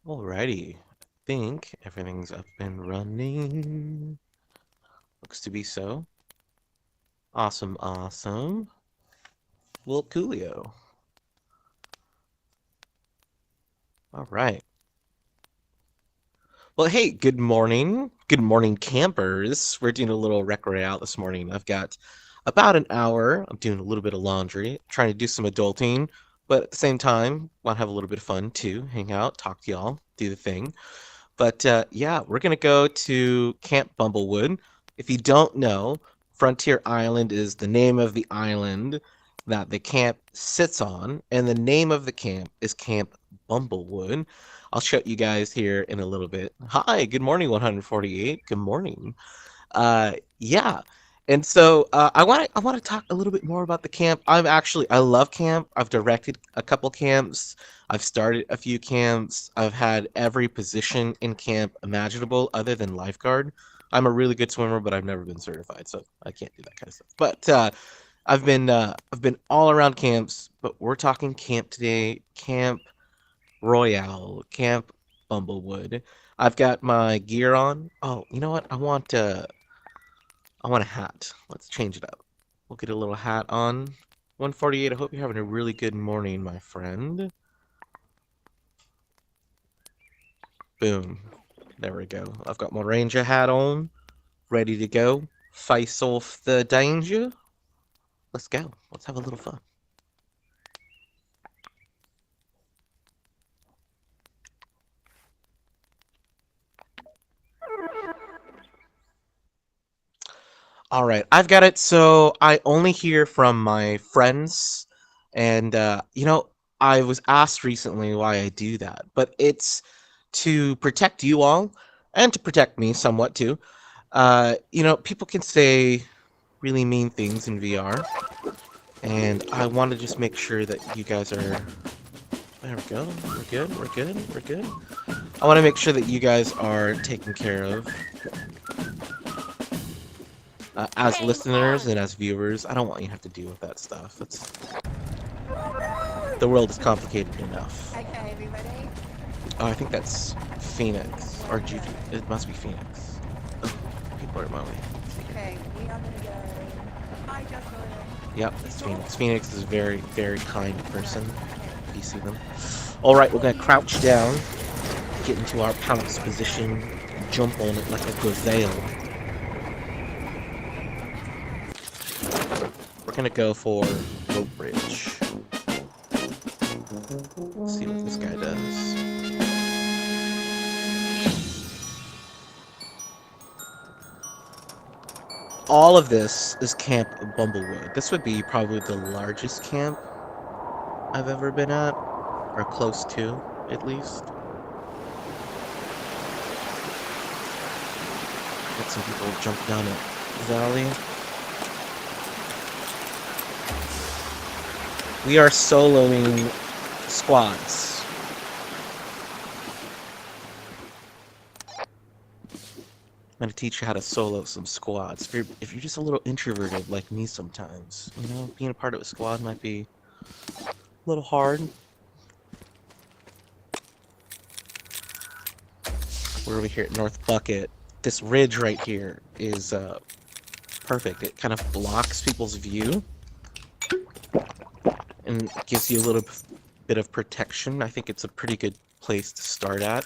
Alrighty, I think everything's up and running. Looks to be so. Awesome, awesome. Well, coolio. Alright. Well, hey, good morning. Good morning, campers. We're doing a little RecRoyale this morning. I've got about an hour. I'm doing a little bit of laundry, trying to do some adulting, but at the same time, want to have a little bit of fun too. Hang out, talk to y'all, do the thing. But yeah, we're going to go to Camp Bumblewood. If you don't know, Frontier Island is the name of the island that the camp sits on, and the name of the camp is Camp Bumblewood. I'll show you guys here in a little bit. Hi, good morning, 148. Good morning. Yeah. And so I want to talk a little bit more about the camp. I love camp. I've directed a couple camps. I've started a few camps. I've had every position in camp imaginable other than lifeguard. I'm a really good swimmer, but I've never been certified, so I can't do that kind of stuff. But I've been all around camps, but we're talking camp today, Camp Royale, Camp Bumblewood. I've got my gear on. Oh, you know what? I want a hat. Let's change it up. We'll get a little hat on. 148, I hope you're having a really good morning, my friend. Boom. There we go. I've got my ranger hat on, ready to go. Face off the danger. Let's go. Let's have a little fun. All right, I've got it. So I only hear from my friends, and I was asked recently why I do that, but it's to protect you all and to protect me somewhat too. People can say really mean things in VR, and I want to just make sure that you guys are. There we go. We're good. We're good. We're good. I want to make sure that you guys are taken care of. As listeners and as viewers, I don't want you to have to deal with that stuff. The world is complicated enough. Okay, everybody. Oh, I think that's Phoenix or Juju. It must be Phoenix. Oh, people are in my way. Okay, we are gonna go. Hi, Jocelyn. Yep, that's Phoenix. Phoenix is a very, very kind person. If you see them. All right, we're gonna crouch down, get into our pounce position, jump on it like a gazelle. We're gonna go for rope bridge. Let's see what this guy does. All of this is Camp Bumblewood. This would be probably the largest camp I've ever been at, or close to, at least. Got some people jump down a valley. We are soloing squads. I'm gonna teach you how to solo some squads. If you're just a little introverted like me sometimes, being a part of a squad might be a little hard. We're over here at North Bucket. This ridge right here is perfect. It kind of blocks people's view and gives you a little bit of protection. I think it's a pretty good place to start at.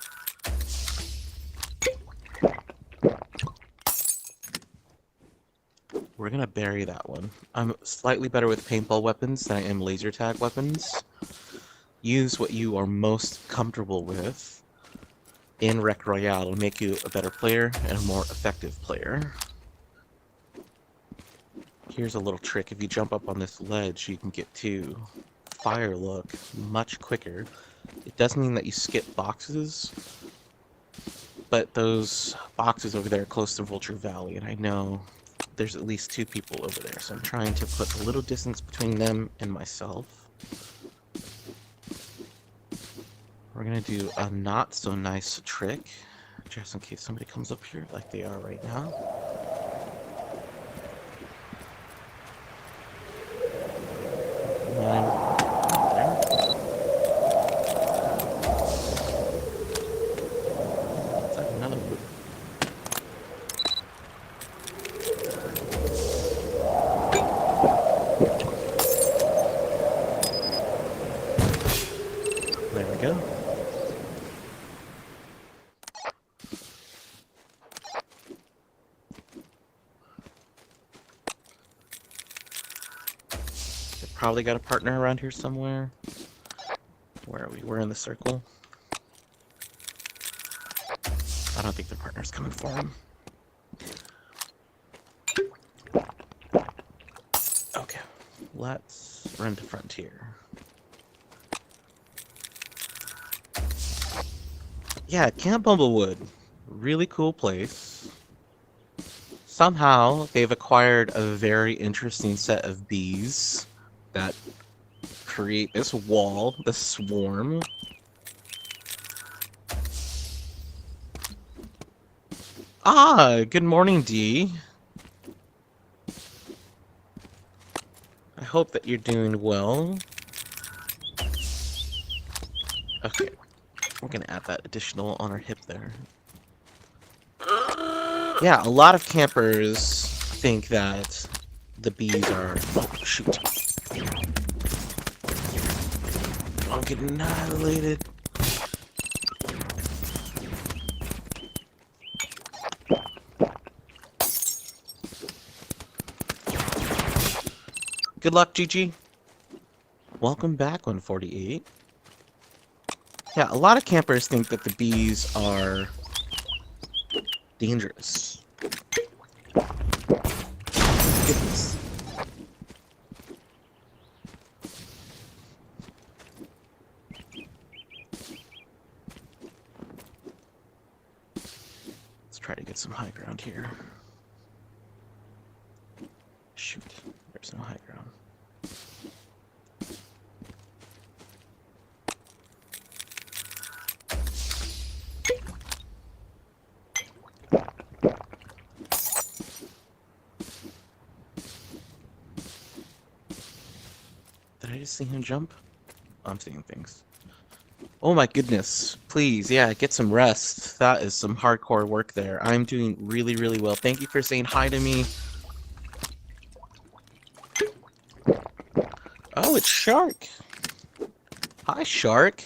We're gonna bury that one. I'm slightly better with paintball weapons than I am laser tag weapons. Use what you are most comfortable with in RecRoyale. It'll make you a better player and a more effective player. Here's a little trick. If you jump up on this ledge, you can get to fire look much quicker. It does mean that you skip boxes, but those boxes over there are close to Vulture Valley, and I know there's at least 2 people over there, so I'm trying to put a little distance between them and myself. We're gonna do a not so nice trick, just in case somebody comes up here like they are right now. probably got a partner around here somewhere. Where are we? We're in the circle. I don't think the partner's coming for him. Okay, let's run to Frontier. Yeah, Camp Bumblewwood. Really cool place. Somehow, they've acquired a very interesting set of bees that create this wall, this swarm. Ah, good morning, Dee. I hope that you're doing well. Okay, we're gonna add that additional on our hip there. Yeah, a lot of campers think that the bees are... Oh, shoot. I'm getting annihilated. Good luck, Gigi. Welcome back, 148. Yeah, a lot of campers think that the bees are dangerous. Goodness. Let's try to get some high ground here. Shoot, there's no high ground. Did I just see him jump? I'm seeing things. Oh my goodness. Please, yeah, get some rest. That is some hardcore work there. I'm doing really, really well. Thank you for saying hi to me. Oh, it's Shark. Hi, Shark.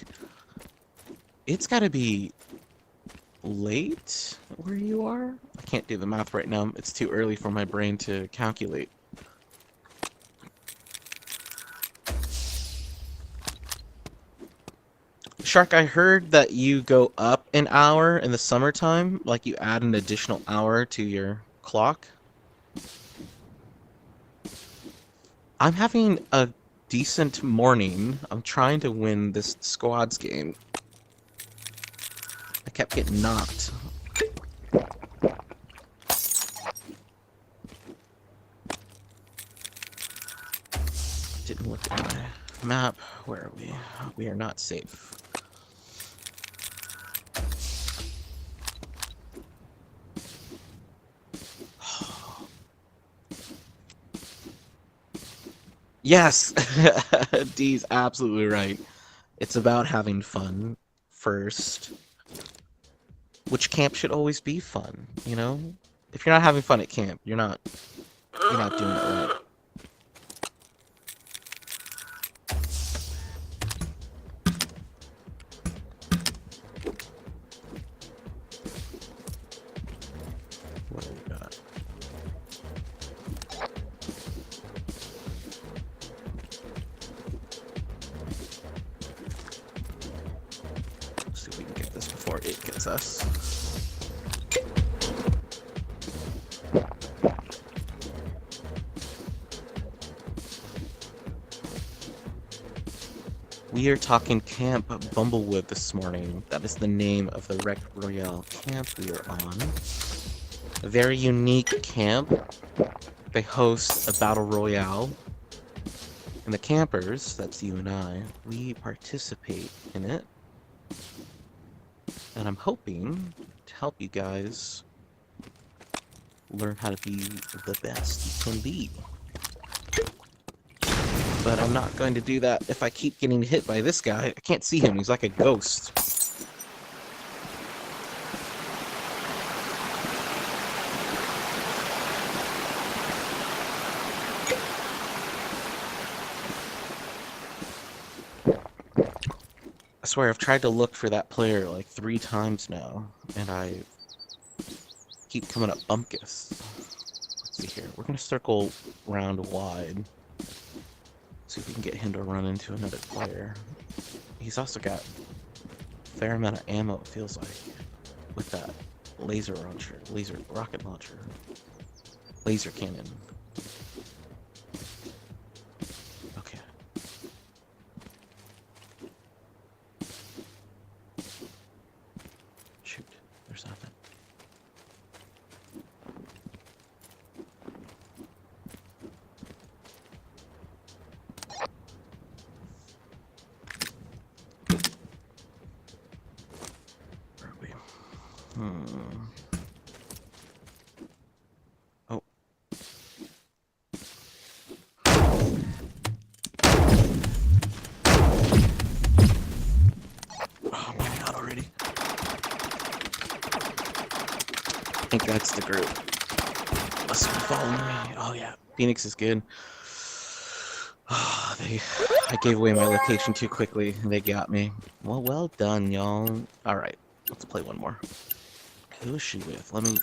It's gotta be late where you are? I can't do the math right now. It's too early for my brain to calculate. Shark, I heard that you go up an hour in the summertime, like you add an additional hour to your clock. I'm having a decent morning. I'm trying to win this squads game. I kept getting knocked. Didn't look at my map. Where are we? We are not safe. Yes! Dee's absolutely right. It's about having fun first. Which camp should always be fun, you know? If you're not having fun at camp, you're not doing it right. What do we got? Let's see if we can get this before it gets us. We are talking Camp Bumblewoods this morning. That is the name of the RecRoyale camp we are on. A very unique camp. They host a battle royale. And the campers, that's you and I, we participate in it. And I'm hoping to help you guys learn how to be the best you can be. But I'm not going to do that if I keep getting hit by this guy. I can't see him. He's like a ghost. I swear, I've tried to look for that player like 3 times now, and I keep coming up bumpkus. Let's see here. We're going to circle round wide. See if we can get him to run into another player. He's also got a fair amount of ammo, it feels like, with that laser rocket launcher, laser cannon. Okay. Shoot, there's nothing. Where are we? Oh. Oh, maybe not already. I think that's the group. Must be following me. Oh yeah, Phoenix is good. Oh, I gave away my location too quickly, and they got me. Well done, y'all. All right, let's play one more. Who is she with? Let me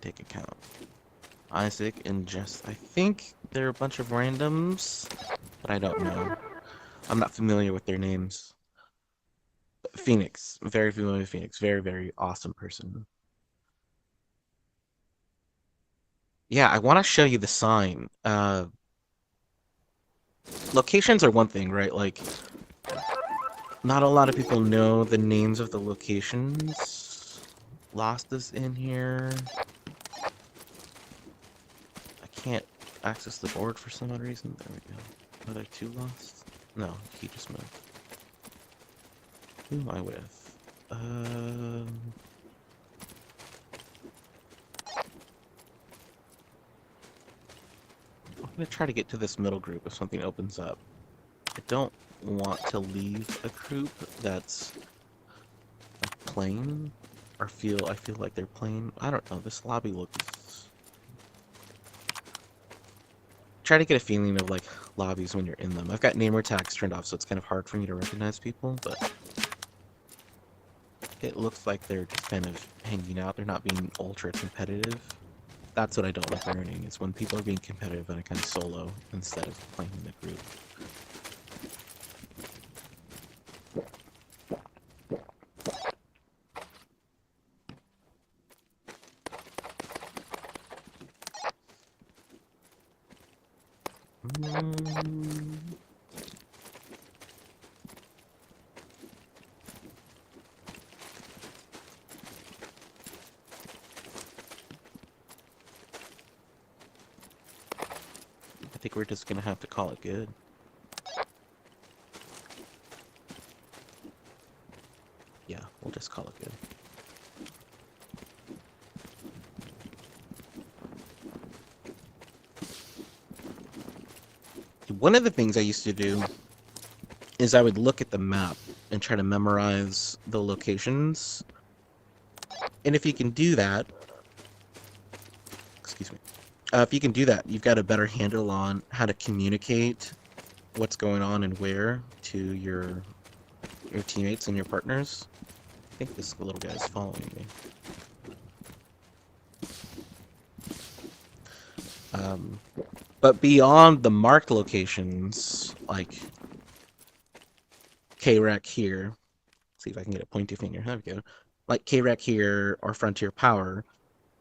take a count. Isaac and Jess. I think they're a bunch of randoms, but I don't know. I'm not familiar with their names. Phoenix. Very familiar with Phoenix. Very, very awesome person. Yeah, I want to show you the sign. Locations are one thing, right? Like, not a lot of people know the names of the locations. Lost is in here. I can't access the board for some odd reason. There we go. Are there two lost? No, he just moved. Who am I with? I'm gonna try to get to this middle group if something opens up. I don't want to leave a group that's playing, or I feel like they're playing. I don't know. This lobby looks. Try to get a feeling of like lobbies when you're in them. I've got namer tags turned off, so it's kind of hard for me to recognize people, but it looks like they're just kind of hanging out. They're not being ultra competitive. That's what I don't like learning, is when people are being competitive and I kind of solo instead of playing in a group. I think we're just gonna have to call it good. Yeah, we'll just call it good. One of the things I used to do is I would look at the map and try to memorize the locations. And if you can do that, excuse me, if you can do that, you've got a better handle on how to communicate what's going on and where to your teammates and your partners. I think this little guy's following me. But beyond the marked locations, like K-Rec here, see if I can get a pointy finger, there we go, like K-Rec here or Frontier Power,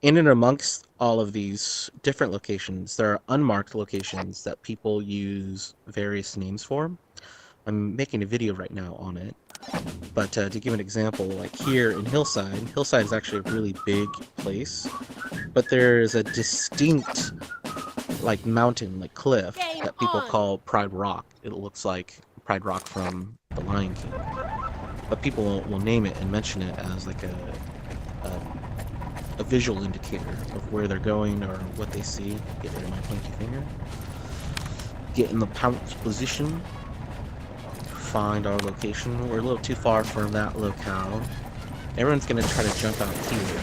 in and amongst all of these different locations, there are unmarked locations that people use various names for. I'm making a video right now on it, but to give an example, like here in Hillside is actually a really big place, but there's a distinct like mountain, like cliff, that people call Pride Rock. It looks like Pride Rock from The Lion King, but people will name it and mention it as like a visual indicator of where they're going or what they see. Get rid of my pointy finger. Get in the pounce position. Find our location. We're a little too far from that locale. Everyone's gonna try to jump out here.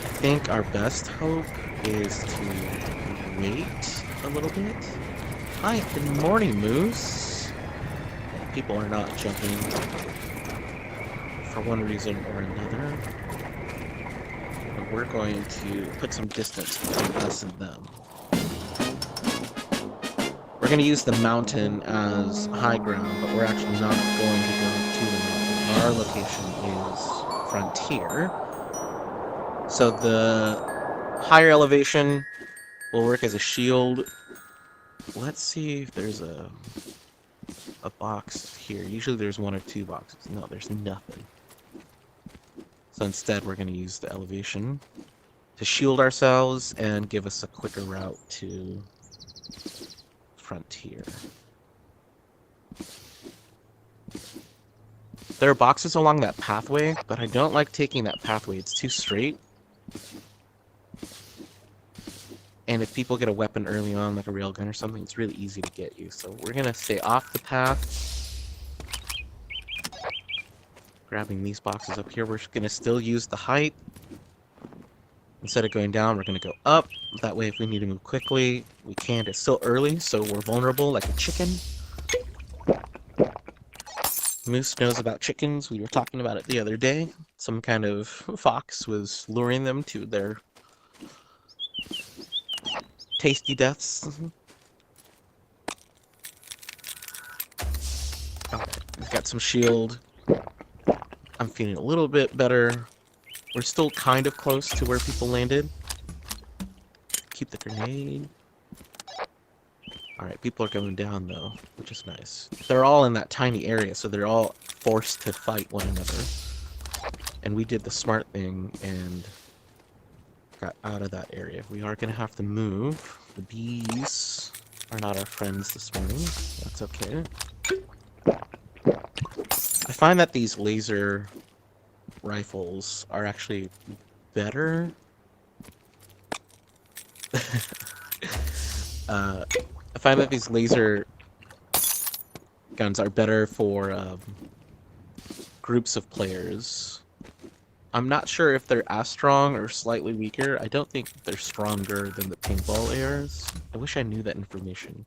I think our best hope is to wait a little bit. Hi, good morning, Moose. People are not jumping for one reason or another. But we're going to put some distance between us and them. We're going to use the mountain as high ground, but we're actually not going to go to the mountain. Our location is Frontier. So the higher elevation will work as a shield. Let's see if there's a box here. Usually there's one or two boxes. No, there's nothing. So instead we're going to use the elevation to shield ourselves and give us a quicker route to Frontier. There are boxes along that pathway, but I don't like taking that pathway. It's too straight. And if people get a weapon early on, like a railgun or something, it's really easy to get you. So we're going to stay off the path. Grabbing these boxes up here. We're going to still use the height. Instead of going down, we're going to go up. That way, if we need to move quickly, we can. It's still early, so we're vulnerable like a chicken. Moose knows about chickens. We were talking about it the other day. Some kind of fox was luring them to their tasty deaths. Okay, we've got some shield. I'm feeling a little bit better. We're still kind of close to where people landed. Keep the grenade. Alright, people are going down though, which is nice. They're all in that tiny area, so they're all forced to fight one another. And we did the smart thing and got out of that area. We are going to have to move. The bees are not our friends this morning. That's okay. I find that these laser rifles are actually better. I find that these laser guns are better for groups of players. I'm not sure if they're as strong or slightly weaker. I don't think they're stronger than the paintball ARs. I wish I knew that information.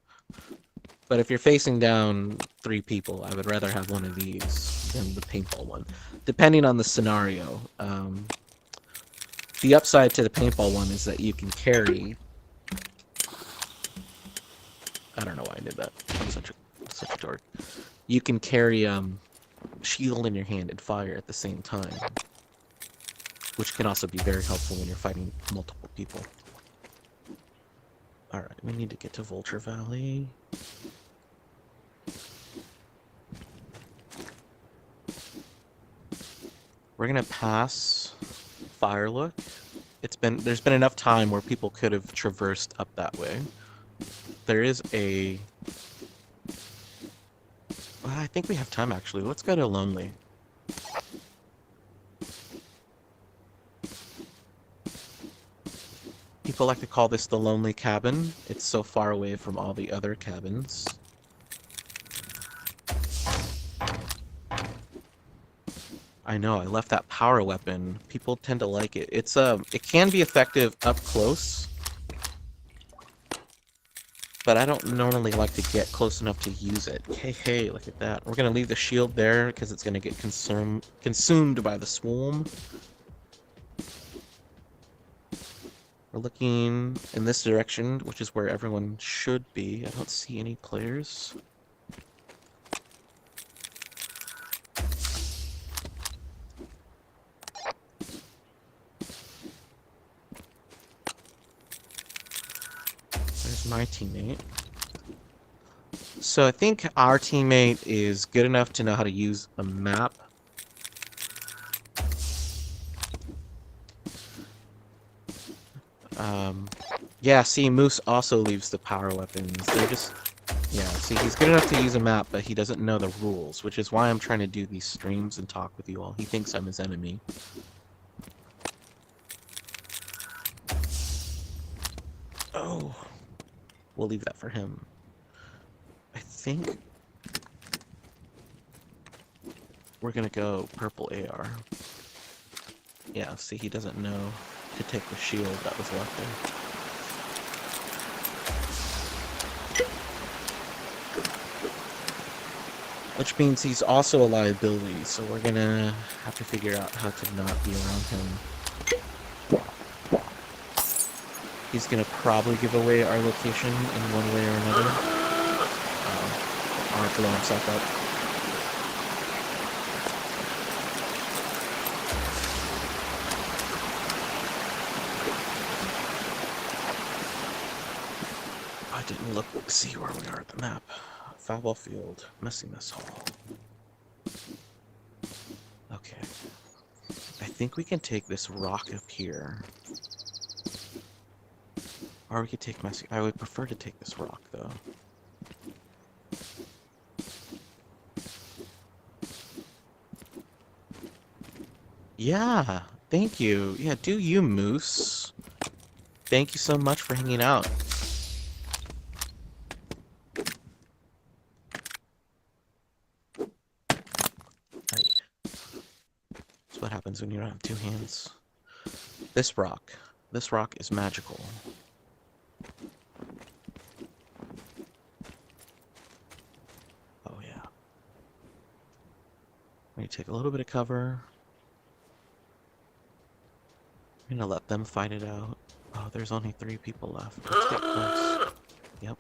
But if you're facing down 3 people, I would rather have one of these than the paintball one, depending on the scenario. The upside to the paintball one is that you can carry... I don't know why I did that. I'm such a dork. You can carry shield in your hand and fire at the same time, which can also be very helpful when you're fighting multiple people. Alright, we need to get to Vulture Valley. We're gonna pass Firelook. There's been enough time where people could have traversed up that way. There is a... Well, I think we have time actually. Let's go to Lonely. People like to call this the Lonely Cabin. It's so far away from all the other cabins. I know, I left that power weapon. People tend to like it. It can be effective up close, but I don't normally like to get close enough to use it. Hey, look at that. We're gonna leave the shield there because it's gonna get consumed by the swarm. We're looking in this direction, which is where everyone should be. I don't see any players. There's my teammate. So I think our teammate is good enough to know how to use a map. Yeah, see, Moose also leaves the power weapons. They're just... Yeah, see, he's good enough to use a map, but he doesn't know the rules, which is why I'm trying to do these streams and talk with you all. He thinks I'm his enemy. Oh. We'll leave that for him. I think... we're gonna go purple AR. Yeah, see, he doesn't know to take the shield that was left there. Which means he's also a liability, so we're gonna have to figure out how to not be around him. He's gonna probably give away our location in one way or another. Alright, blow himself up. I didn't look to see where we are at the map. Football field, messy mess hall. Okay. I think we can take this rock up here. Or we could take messy. I would prefer to take this rock though. Yeah, thank you. Yeah, do you, Moose. Thank you so much for hanging out. Right. That's what happens when you don't have two hands. This rock is magical. Oh yeah. Let me take a little bit of cover. I'm gonna let them fight it out. Oh, there's only 3 people left. Let's get close. Yep.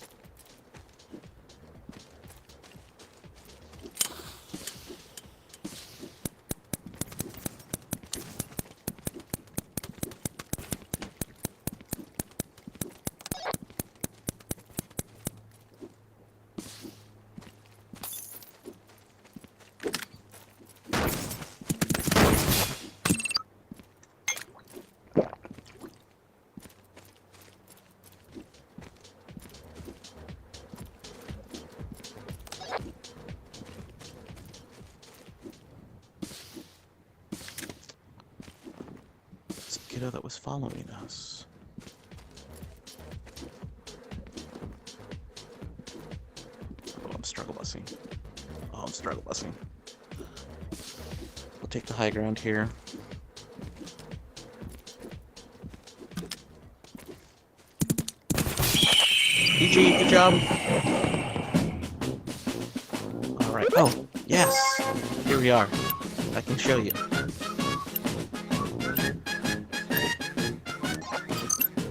Kiddo that was following us. Oh, I'm struggle busing. Oh, I'm struggle busing. We'll take the high ground here. GG, good job. Alright. Oh, yes! Here we are. I can show you.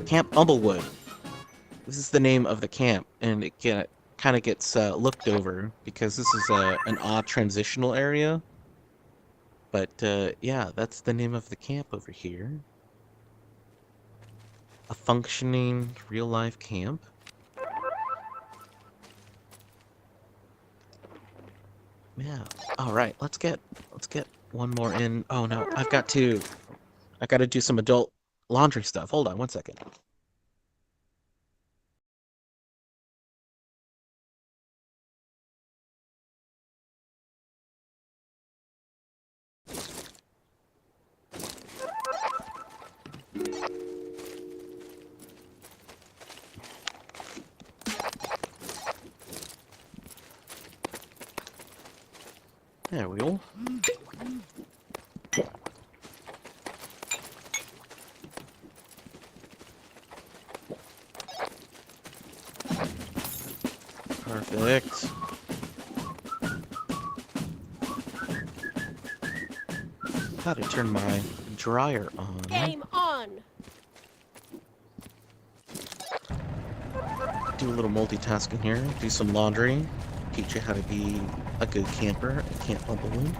Camp Bumblewwood. This is the name of the camp, and it kind of gets looked over because this is an odd transitional area. But yeah, that's the name of the camp over here. A functioning real-life camp. Yeah. All right, let's get one more in. Oh no, I got to do some adult laundry stuff. Hold on one second. There we go. Perfect. How to turn my dryer on. Game on. Do a little multitasking here. Do some laundry. Teach you how to be a good camper at Camp Bumblewoods.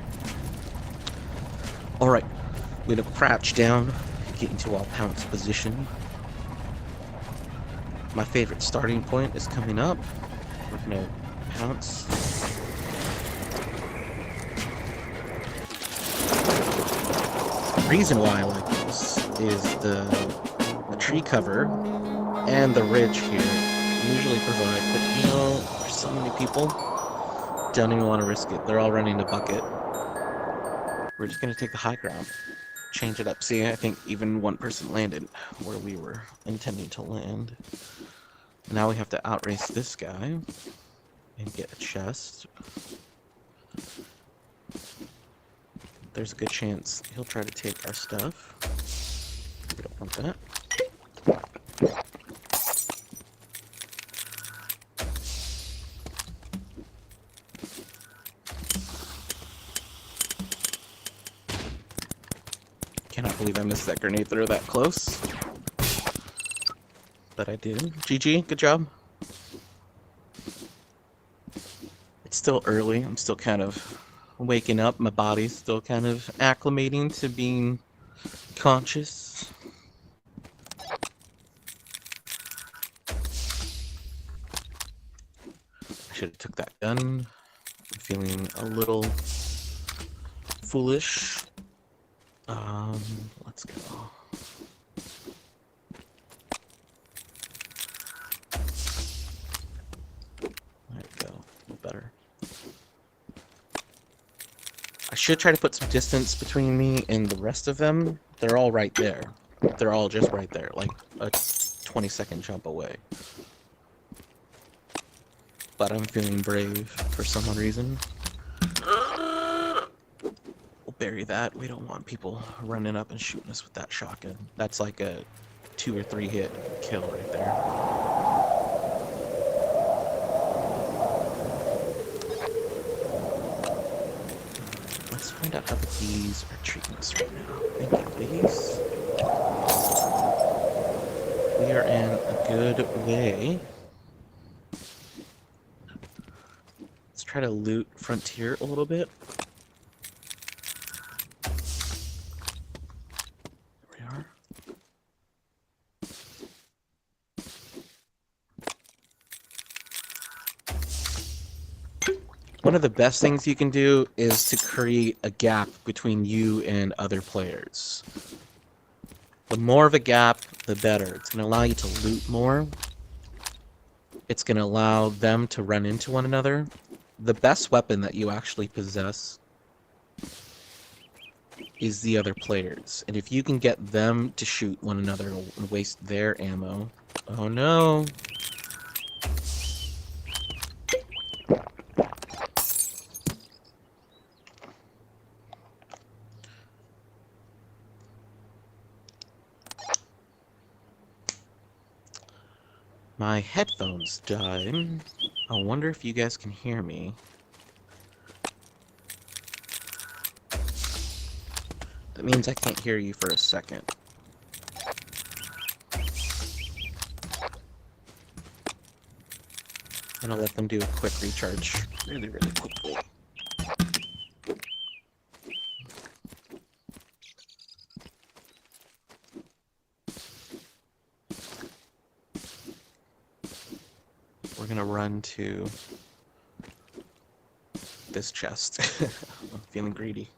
Alright, we're gonna crouch down, get into our pounce position. My favorite starting point is coming up. We're gonna pounce. The reason why I like this is the tree cover and the ridge here usually provide, but you know, there's so many people, don't even want to risk it. They're all running the bucket. We're just gonna take the high ground, change it up. See, I think even one person landed where we were intending to land. Now we have to outrace this guy and get a chest. There's a good chance he'll try to take our stuff. We don't want that. Cannot believe I missed that grenade throw that close. But I did. GG, good job. It's still early. I'm still kind of waking up. My body's still kind of acclimating to being conscious. I should have took that gun. I'm feeling a little foolish. Let's go. There we go. A little better. I should try to put some distance between me and the rest of them. They're all right there. They're all just right there, like a 20-second jump away. But I'm feeling brave for some reason. We'll bury that. We don't want people running up and shooting us with that shotgun. That's like a 2 or 3 hit kill right there. Let's find out how the bees are treating us right now. Thank you, bees. We are in a good way. Let's try to loot Frontier a little bit. There we are. One of the best things you can do is to create a gap between you and other players. The more of a gap, the better. It's going to allow you to loot more. It's going to allow them to run into one another. The best weapon that you actually possess is the other players. And if you can get them to shoot one another and waste their ammo... Oh no! My headphones died. I wonder if you guys can hear me. That means I can't hear you for a second. And I'll let them do a quick recharge really, really quickly. We're gonna run to this chest. I'm feeling greedy.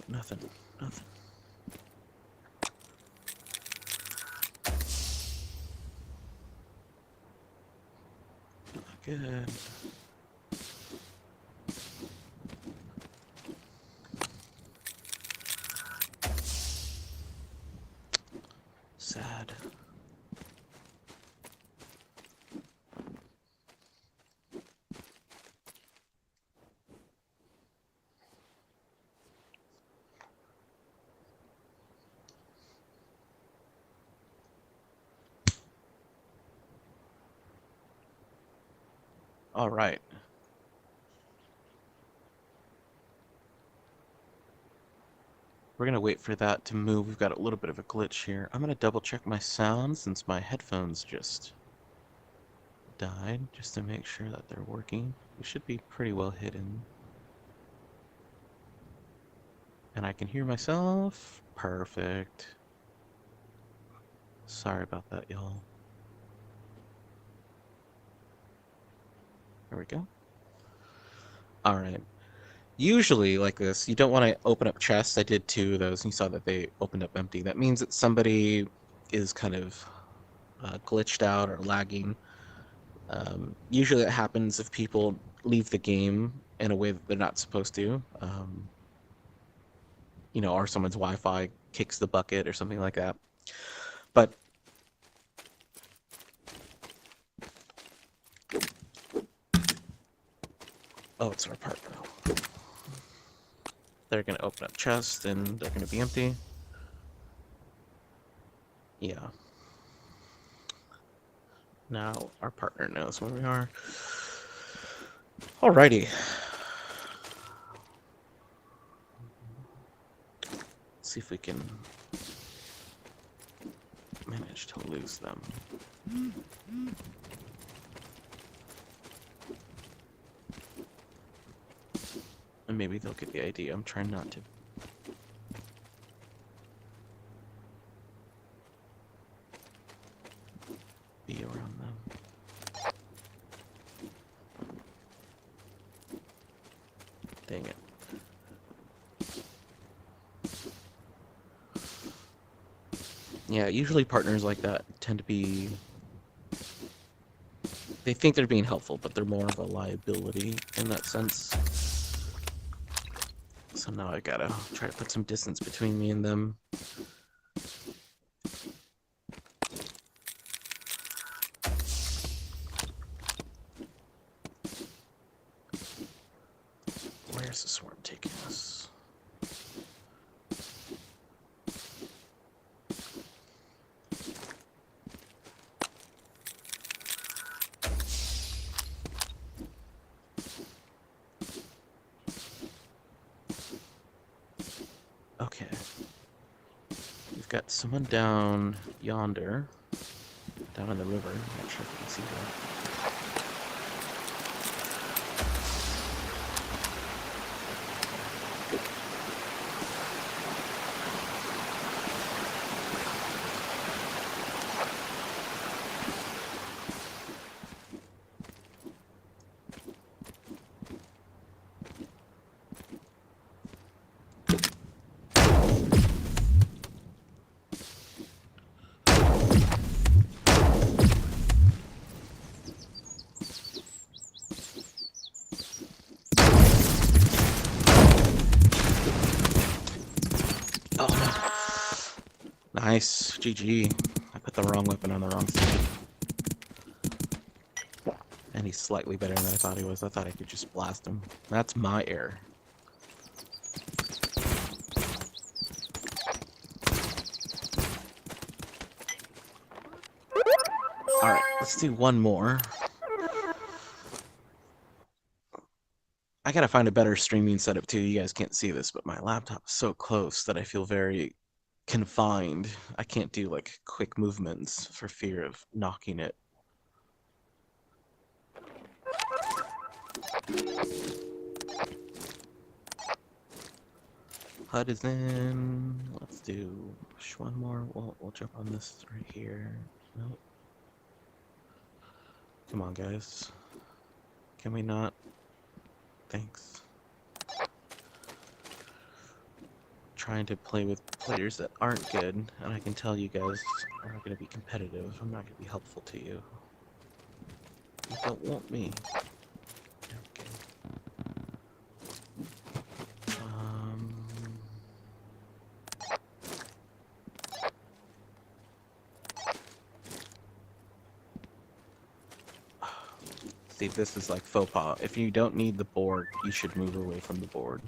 Nothing. Not good. Sad. All right. We're gonna wait for that to move. We've got a little bit of a glitch here. I'm gonna double check my sound since my headphones just died, just to make sure that they're working. We should be pretty well hidden. And I can hear myself. Perfect. Sorry about that, y'all. There we go. All right. Usually, like this, you don't want to open up chests. I did 2 of those, and you saw that they opened up empty. That means that somebody is kind of glitched out or lagging. Usually that happens if people leave the game in a way that they're not supposed to. You know, or someone's Wi-Fi kicks the bucket or something like that. But Oh, it's our partner. They're gonna open up chests and they're gonna be empty. Yeah. Now our partner knows where we are. Alrighty. Let's see if we can manage to lose them. And maybe they'll get the idea. I'm trying not to. Be around them. Dang it. Yeah, usually partners like that tend to be... They think they're being helpful, but they're more of a liability in that sense. So now I gotta try to put some distance between me and them. Where's the swarm taking us? Okay. We've got someone down yonder, down in the river. I'm not sure if you can see that. Oh, no. Nice. GG. I put the wrong weapon on the wrong side. And he's slightly better than I thought he was. I thought I could just blast him. That's my error. Alright, let's do one more. I gotta find a better streaming setup too. You guys can't see this, but my laptop's so close that I feel very confined. I can't do like quick movements for fear of knocking it. HUD is in. Let's do one more. We'll jump on this right here. Nope. Come on, guys. Can we not? Thanks. Trying to play with players that aren't good, and I can tell you guys are not going to be competitive. I'm not going to be helpful to you. You don't want me. Okay. See, this is like faux pas. If you don't need the board, you should move away from the board.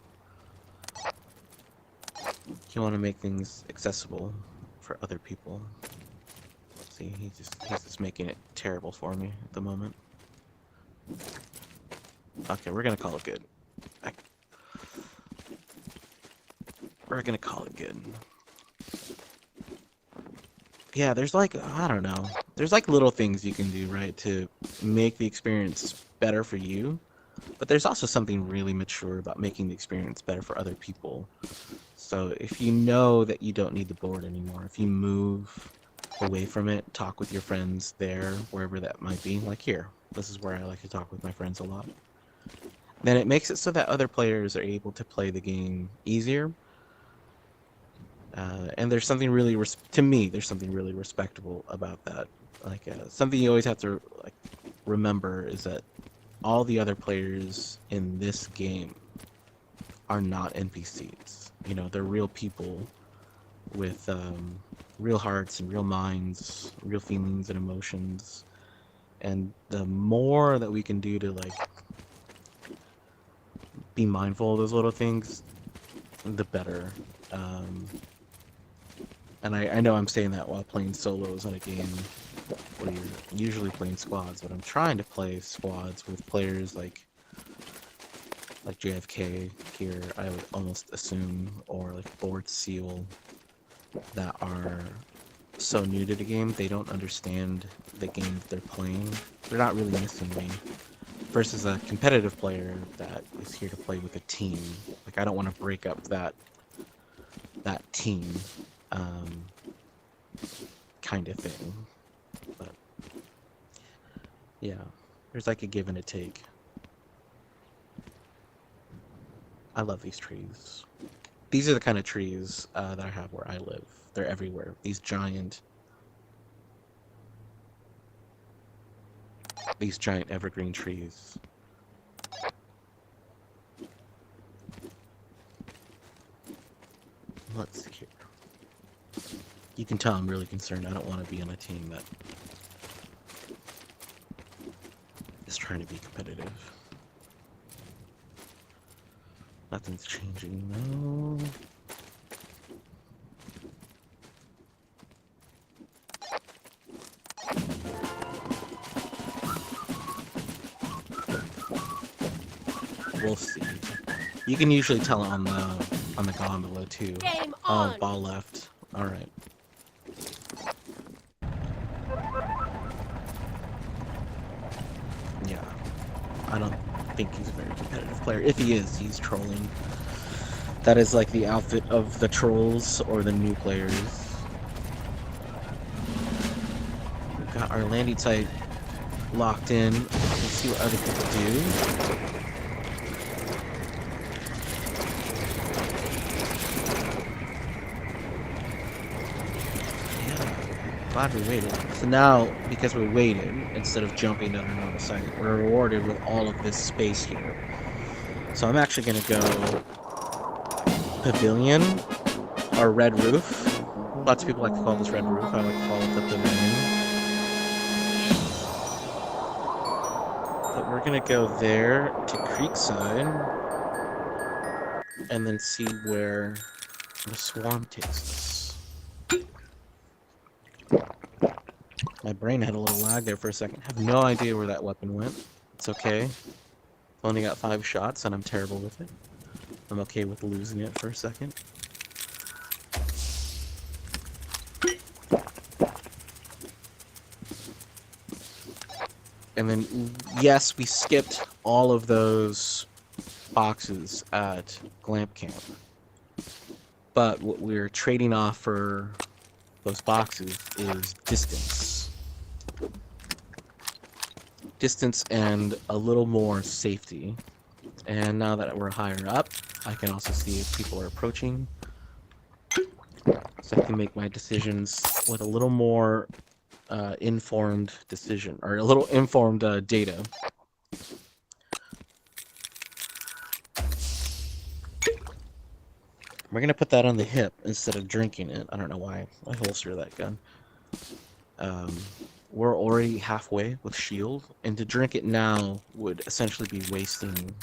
You want to make things accessible for other people. See, he's just making it terrible for me at the moment. Okay, we're gonna call it good. We're gonna call it good. Yeah, there's like, I don't know. There's like little things you can do, right, to make the experience better for you. But there's also something really mature about making the experience better for other people. So if you know that you don't need the board anymore, if you move away from it, talk with your friends there, wherever that might be, like here. This is where I like to talk with my friends a lot. Then it makes it so that other players are able to play the game easier. And there's something really, to me, there's something really respectable about that. Like something you always have to like remember is that all the other players in this game are not NPCs. You know, they're real people with real hearts and real minds, real feelings and emotions. And the more that we can do to like be mindful of those little things, the better. And I know I'm saying that while playing solos on a game where you're usually playing squads, but I'm trying to play squads with players like JFK here, I would almost assume, or like Board Seal, that are so new to the game, they don't understand the game that they're playing. They're not really missing me. Versus a competitive player that is here to play with a team. Like, I don't want to break up that team kind of thing. But yeah, there's like a give and a take. I love these trees. These are the kind of trees that I have where I live. They're everywhere. These giant evergreen trees. Let's see here. You can tell I'm really concerned. I don't want to be on a team that is trying to be competitive. Nothing's changing, no. We'll see. You can usually tell on the gondola too. Game on. Oh, ball left. All right. Yeah, I don't think he's a very competitive player. If he is, he's trolling. That is like the outfit of the trolls or the new players. We've got our landing site locked in. Let's see what other people do. Glad we waited. So now, because we waited, instead of jumping to another site, we're rewarded with all of this space here. So I'm actually going to go pavilion, or red roof. Lots of people like to call this red roof. I like to call it the pavilion. But we're going to go there to Creekside, and then see where the swarm takes us. My brain had a little lag there for a second. I have no idea where that weapon went. It's okay. I've only got 5 shots and I'm terrible with it. I'm okay with losing it for a second. And then, yes, we skipped all of those boxes at Glamp Camp. But what we're trading off for those boxes is distance. Distance and a little more safety. And now that we're higher up, I can also see if people are approaching. So I can make my decisions with a little more informed decision, or a little informed data. We're gonna put that on the hip instead of drinking it. I don't know why I holster that gun. We're already halfway with shield, and to drink it now would essentially be wasting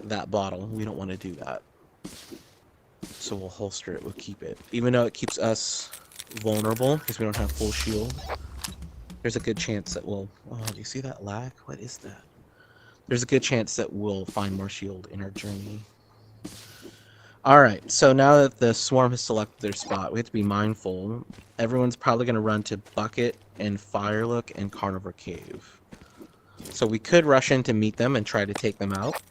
that bottle. We don't want to do that. So we'll holster it, we'll keep it. Even though it keeps us vulnerable, because we don't have full shield, there's a good chance that we'll... Oh, do you see that lag? What is that? There's a good chance that we'll find more shield in our journey. Alright, so now that the swarm has selected their spot, we have to be mindful. Everyone's probably going to run to Bucket and Firelook and Carnivore Cave. So we could rush in to meet them and try to take them out.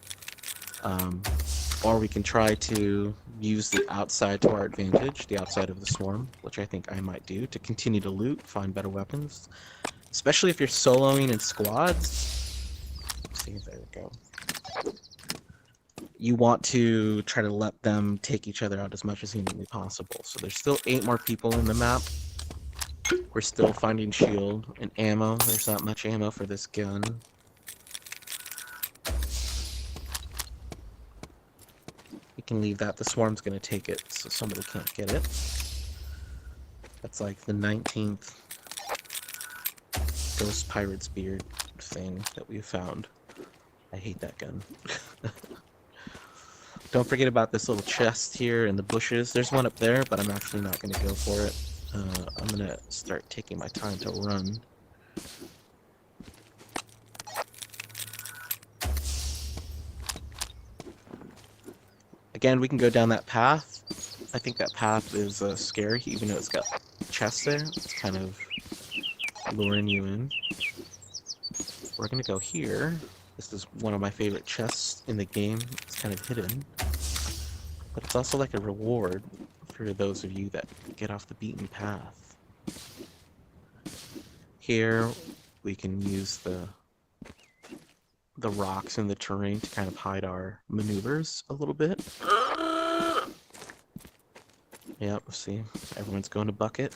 Or we can try to use the outside to our advantage, the outside of the swarm, which I think I might do, to continue to loot, find better weapons. Especially if you're soloing in squads. Let's see, there we go. You want to try to let them take each other out as much as humanly possible. So there's still 8 more people in the map. We're still finding shield and ammo. There's not much ammo for this gun. We can leave that. The swarm's going to take it, so somebody can't get it. That's like the 19th Ghost Pirate's Beard. thing that we found. I hate that gun. Don't forget about this little chest here in the bushes. There's one up there, but I'm actually not going to go for it. I'm going to start taking my time to run. Again, we can go down that path. I think that path is scary, even though it's got chests there. It's kind of luring you in. We're going to go here. This is one of my favorite chests in the game. It's kind of hidden. But it's also like a reward for those of you that get off the beaten path. Here, we can use the rocks and the terrain to kind of hide our maneuvers a little bit. Yep, see, everyone's going to bucket.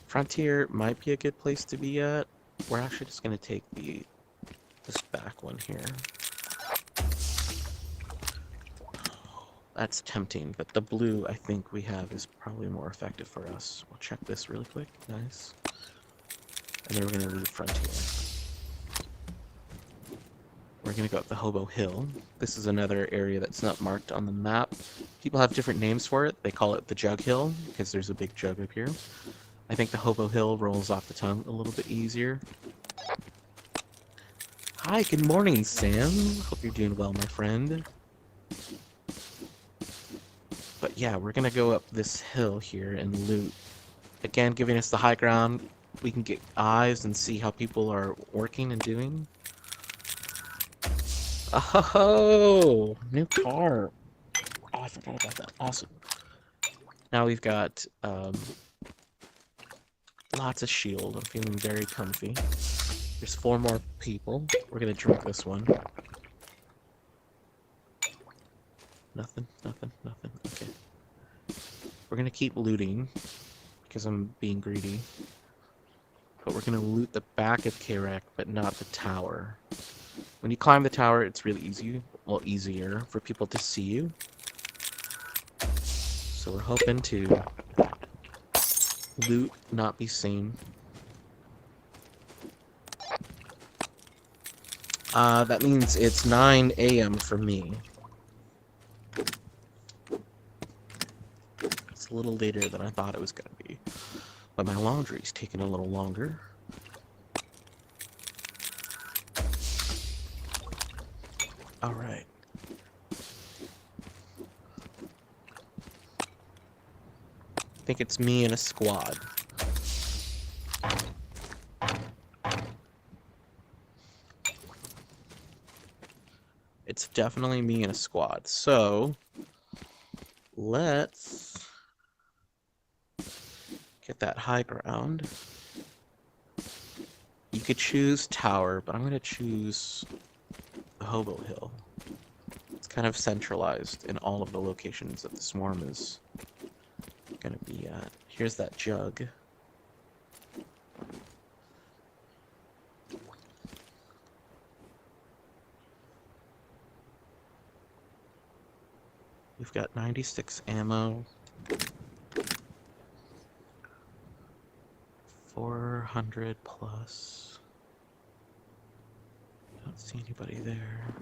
Frontier might be a good place to be at. We're actually just going to take this back one here. That's tempting, but the blue I think we have is probably more effective for us. We'll check this really quick. Nice. And then we're going to leave Frontier. We're going to go up the Hobo Hill. This is another area that's not marked on the map. People have different names for it. They call it the Jug Hill because there's a big jug up here. I think the Hobo Hill rolls off the tongue a little bit easier. Hi, good morning, Sam. Hope you're doing well, my friend. But yeah, we're gonna go up this hill here and loot. Again, giving us the high ground. We can get eyes and see how people are working and doing. Oh, new car. Oh, I forgot about that. Awesome. Now we've got lots of shield. I'm feeling very comfy. There's 4 more people. We're gonna drink this one. Nothing, nothing, nothing. Okay. We're gonna keep looting because I'm being greedy. But we're gonna loot the back of Karak, but not the tower. When you climb the tower, it's really easy, well, easier for people to see you. So we're hoping to loot, not be seen. That means it's 9 a.m. for me. It's a little later than I thought it was gonna be. But my laundry's taking a little longer. Alright. I think it's me and a squad. It's definitely me and a squad. So, let's get that high ground. You could choose tower, but I'm going to choose the Hobo Hill. It's kind of centralized in all of the locations that the swarm is going to be at. Here's that jug. We've got 96 ammo. 400 plus. I don't see anybody there.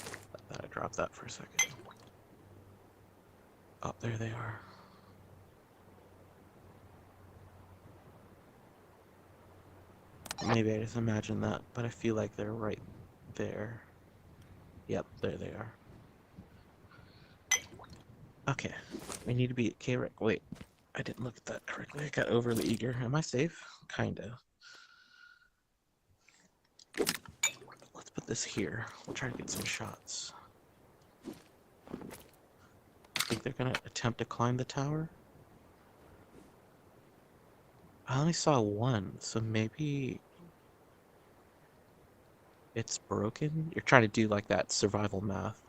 I thought I dropped that for a second. Oh, there they are. Maybe I just imagined that, but I feel like they're right there. Yep, there they are. Okay, we need to be at K-Rec. Wait, I didn't look at that correctly. I got overly eager. Am I safe? Kinda. Let's put this here. We'll try to get some shots. I think they're gonna attempt to climb the tower. I only saw one, so maybe it's broken? You're trying to do like that survival math.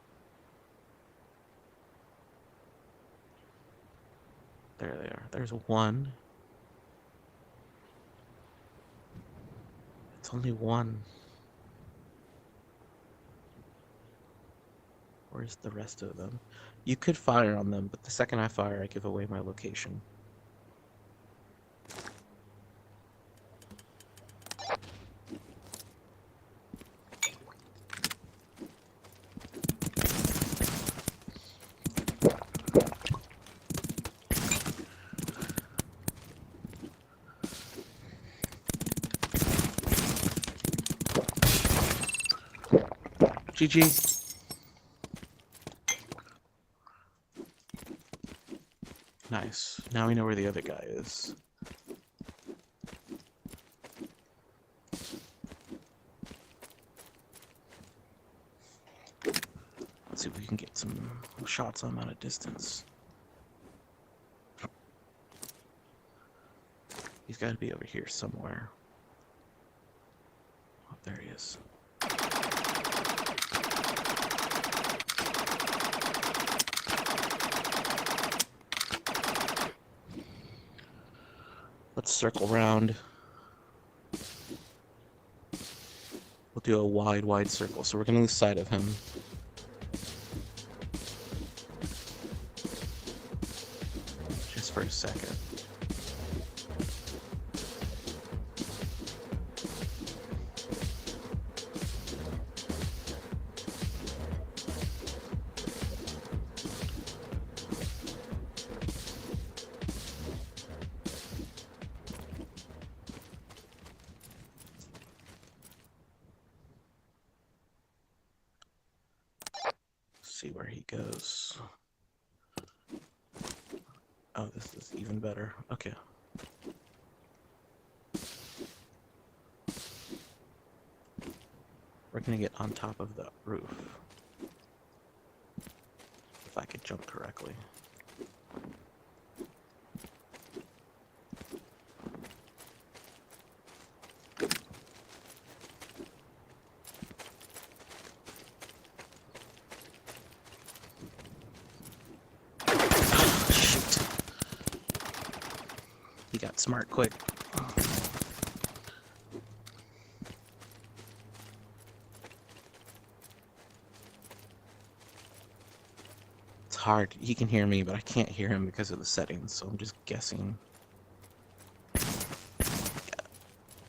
There they are. There's one. It's only one. Where's the rest of them? You could fire on them, but the second I fire, I give away my location. GG. Nice. Now we know where the other guy is. Let's see if we can get some shots on him at a distance. He's got to be over here somewhere. Oh, there he is. Let's circle around. We'll do a wide circle, so we're going to lose sight of him. Just for a second. See where he goes. Oh, this is even better. Okay. We're gonna get on top of the roof. If I could jump correctly. He got smart quick. It's hard. He can hear me, but I can't hear him because of the settings, so I'm just guessing.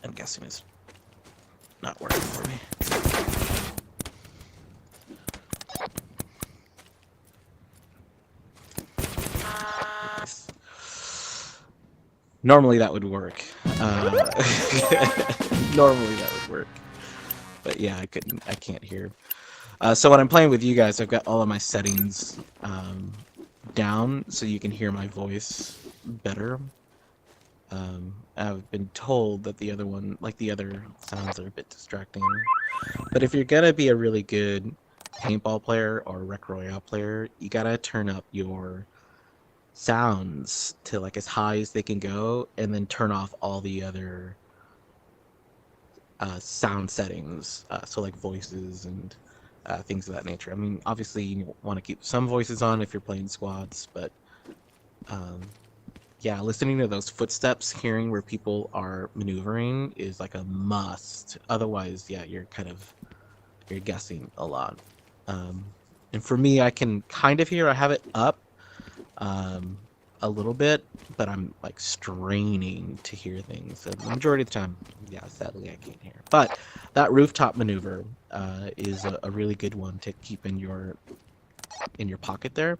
I'm guessing it's not working for me. Normally that would work. Normally that would work. But yeah, I can't hear. So when I'm playing with you guys, I've got all of my settings down so you can hear my voice better. I've been told that the other one, like the other sounds, are a bit distracting. But if you're gonna be a really good paintball player or RecRoyale player, you gotta turn up your sounds to like as high as they can go, and then turn off all the other sound settings, so like voices and things of that nature. I mean, obviously you want to keep some voices on if you're playing squads, but yeah, listening to those footsteps, hearing where people are maneuvering is like a must. Otherwise, yeah, you're guessing a lot. And for me, I can kind of hear. I have it up a little bit, but I'm like straining to hear things. So the majority of the time, yeah, sadly I can't hear. But that rooftop maneuver is a really good one to keep in your pocket there.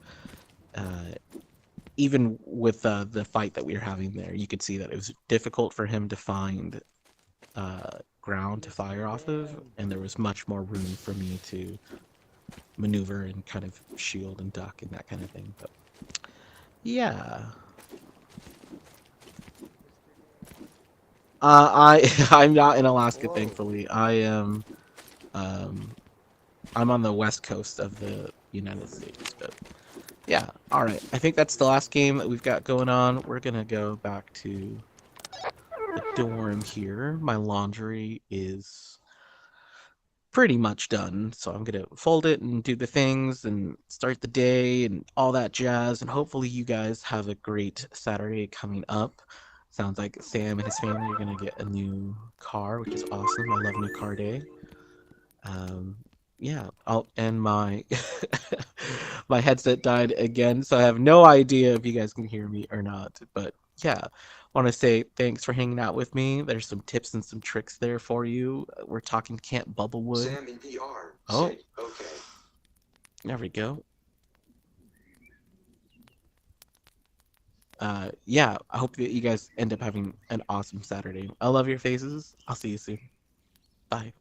Even with the fight that we were having there, you could see that it was difficult for him to find ground to fire off of, and there was much more room for me to maneuver and kind of shield and duck and that kind of thing. But yeah. I'm not in Alaska, thankfully. I am I'm on the west coast of the United States, but yeah, alright. I think that's the last game that we've got going on. We're gonna go back to the dorm here. My laundry is pretty much done, so I'm gonna fold it and do the things and start the day and all that jazz, and hopefully you guys have a great Saturday coming up. Sounds like Sam and his family are gonna get a new car, which is awesome. I love new car day. yeah, and my my headset died again, so I have no idea if you guys can hear me or not. But yeah, want to say thanks for hanging out with me. There's some tips and some tricks there for you. We're talking Camp Bubblewood. Sam in PR Oh, said, okay. there we go. Yeah, I hope that you guys end up having an awesome Saturday. I love your faces. I'll see you soon. Bye.